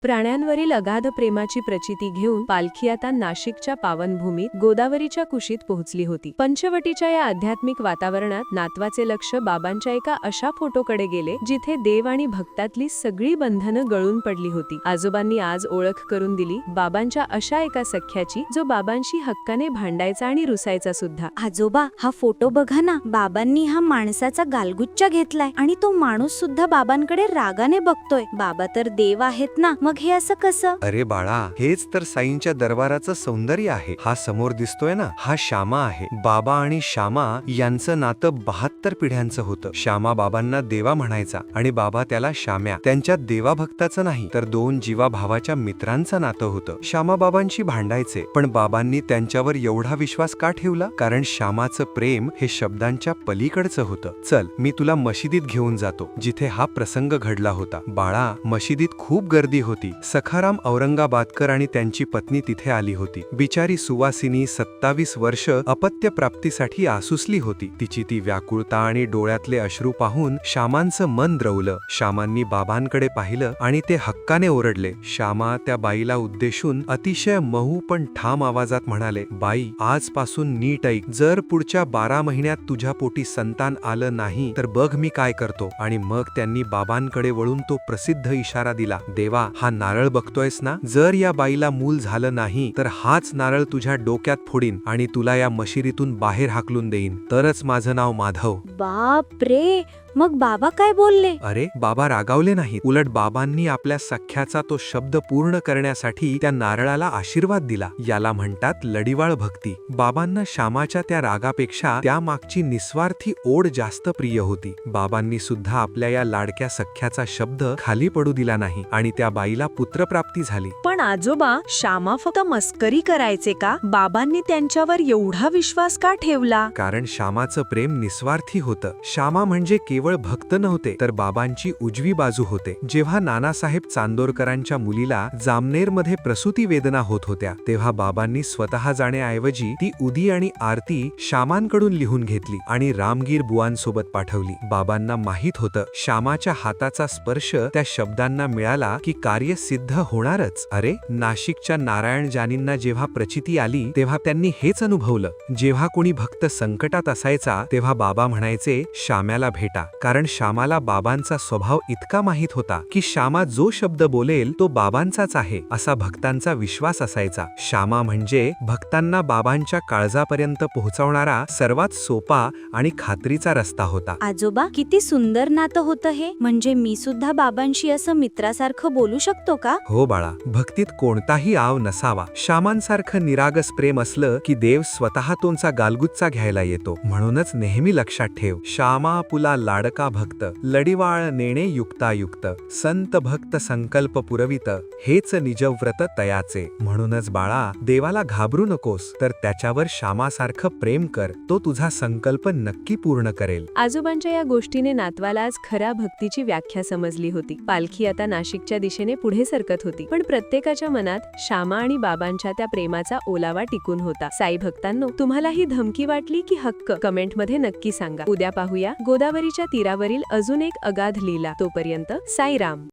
प्राण्यांवरील अगाध प्रेमाची प्रचिती घेऊन पालखी आता नाशिकच्या पावनभूमीत गोदावरीच्या कुशीत पोहोचली होती. पंचवटीच्या या आध्यात्मिक वातावरणात नातवाचे लक्ष बाबांच्या एका अशा फोटोकडे गेले जिथे देव आणि भक्तातली सगळी बंधनं गळून पडली होती. आजोबांनी आज ओळख करून दिली बाबांच्या अशा एका सख्याची जो बाबांशी हक्काने भांडायचा आणि रुसायचा सुद्धा. आजोबा, हा फोटो बघा ना. बाबांनी हा माणसाचा गालगुच्चा घेतलाय आणि तो माणूस सुद्धा बाबांकडे रागाने बघतोय. बाबा तर देव आहेत ना, मग हे असं कसं? अरे बाळा, हेच तर साईंच्या दरबाराचं सौंदर्य आहे. हा समोर दिसतोय ना, हा श्यामा आहे. बाबा आणि श्यामा यांचं नातं 72 पिढ्यांचं होतं. श्यामा बाबांना देवा म्हणायचा आणि बाबा त्याला श्याम्या. त्यांच्यात देवाभक्ताचं नाही तर दोन जीवाभावाच्या मित्रांचं नातं होतं. श्यामा बाबांशी भांडायचे, पण बाबांनी त्यांच्यावर एवढा विश्वास का ठेवला? कारण श्यामाचं प्रेम हे शब्दांच्या पलीकडचं होतं. चल, मी तुला मशिदीत घेऊन जातो जिथे हा प्रसंग घडला होता. बाळा, मशिदीत खूप गर्दी होती. सखाराम औरंगाबादकर आणि त्यांची पत्नी तिथे आली होती. बिचारी सुवासिनी 27 वर्ष अपत्य प्राप्तीसाठी आसुसली होती. तिची ती व्याकुळता आणि डोळ्यातले अश्रू पाहून श्यामांचं मन द्रवलं. श्यामांनी बाबांकडे पाहिलं आणि ते हक्काने ओरडले. श्यामा त्या बाईला उद्देशून अतिशय मऊ पण ठाम आवाजात म्हणाले, बाई, आजपासून नीट ऐक. जर पुढच्या 12 महिन्यात तुझ्या पोटी संतान आलं नाही तर बघ मी काय करतो. आणि मग त्यांनी बाबांकडे वळून तो प्रसिद्ध इशारा दिला, देवा, हा नारळ बघतोयस ना, जर या बाईला मूल झालं नाही तर हाच नारळ तुझ्या डोक्यात फोडीन आणि तुला या मशिरीतून बाहेर हाकलून देईन, तरच माझं नाव माधव. बाप रे, मग बाबा काय बोलले? अरे, बाबा रागावले नाहीत. उलट बाबांनी आपल्या सख्याचा तो शब्द पूर्ण करण्यासाठी त्या नारळाला आशीर्वाद दिला. याला म्हणतात लढीवाळ भक्ती. बाबांना श्यामाच्या त्या रागापेक्षा त्यामागची निस्वार्थी ओढ जास्त प्रिय होती. बाबांनी सुद्धा आपल्या या लाडक्या सख्याचा शब्द खाली पडू दिला नाही आणि त्या बाईला पुत्रप्राप्ती झाली. पण आजोबा, श्यामा फक्त मस्करी करायचे का? बाबांनी त्यांच्यावर एवढा विश्वास का ठेवला? कारण श्यामाचं प्रेम निस्वार्थी होतं. श्यामा म्हणजे केवळ भक्त नव्हते तर बाबांची उजवी बाजू होते. जेव्हा नानासाहेब चांदोरकरांच्या मुलीला जामनेरमध्ये प्रसूती वेदना होत होत्या तेव्हा बाबांनी स्वतः जाण्याऐवजी ती उदी आणि आरती श्यामांकडून लिहून घेतली आणि रामगीर बुवांसोबत पाठवली. बाबांना माहित होतं श्यामाच्या हाताचा स्पर्श त्या शब्दांना मिळाला की कार्य सिद्ध होणारच. अरे, नाशिकच्या नारायण जानींना जेव्हा प्रचिती आली तेव्हा त्यांनी हेच अनुभवलं. जेव्हा कोणी भक्त संकटात असायचा तेव्हा बाबा म्हणायचे, श्याम्याला भेटा. कारण श्यामाला बाबांचा स्वभाव इतका माहित होता की श्यामा जो शब्द बोलेल तो बाबांचाच आहे असा भक्तांचा विश्वास असायचा. श्यामा म्हणजे भक्तांना बाबांच्या काळजापर्यंत पोहोचवणारा सर्वात सोपा आणि खात्रीचा रस्ता होता. आजोबा, किती सुंदर नातं होतं हे. म्हणजे मी सुद्धा बाबांशी असं मित्रासारखं बोलू शकतो का? हो बाळा, भक्तीत कोणताही आव नसावा. श्यामांसारखं निरागस प्रेम असलं की देव स्वतः तुमचा गालगुच्चा घ्यायला येतो. म्हणूनच नेहमी लक्षात ठेव, श्यामा पुला लाडका भक्त, लढीवाळ नेणे युक्तायुक्त, संत भक्त संकल्प पुरवित, हेच निजव्रत तयाचे. म्हणूनच बाळा, देवाला घाबरू नकोस तर त्याच्यावर श्यामासारखं प्रेम कर. तो तुझा संकल्प नक्की पूर्ण करेल. आजोबांच्या या गोष्टीने नातवाला आज खऱ्या भक्तीची व्याख्या समजली होती. पालखी आता नाशिकच्या दिशेने पुढे सरकत होती, पण प्रत्येकाच्या मनात श्यामा आणि बाबांच्या त्या प्रेमाचा ओलावा टिकून होता. साई भक्तांनो, तुम्हाला ही धमकी वाटली की हक्क? कमेंटमध्ये नक्की सांगा. उद्या पाहूया गोदावरीच्या तीरावरील अजून एक अगाध लीला. तोपर्यंत साईराम.